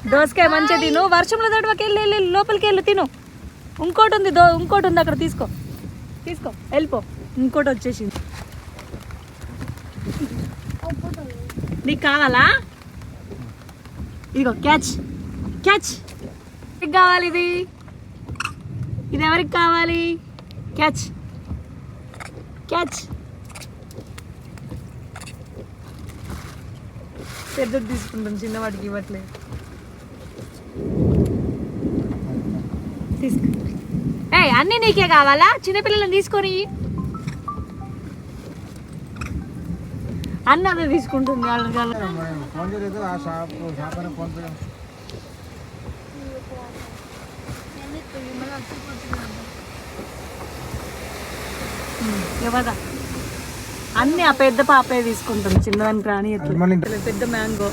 దోసకాయ మంచిగా తిను, వర్షంలో తడవకి వెళ్ళి లోపలికి వెళ్ళి తిను. ఇంకోటి ఉంది ఇంకోటి ఉంది అక్కడ, తీసుకో వెళ్ళిపో. ఇంకోటి వచ్చేసింది. నీకు కావాలా? ఇదిగో క్యాచ్. ఎవరికి కావాలి ఇది ఎవరికి కావాలి? క్యాచ్. పెద్దది తీసుకుంటాం, చిన్నవాటికి ఇవ్వట్లేదు. తీసుకో. అన్నీ నీకే కావాలా? చిన్నపిల్లలను తీసుకొని అన్న అదే తీసుకుంటుంది. అన్ని ఆ పెద్ద పాపే తీసుకుంటాం, చిన్నదానికి రాని. పెద్ద మ్యాంగో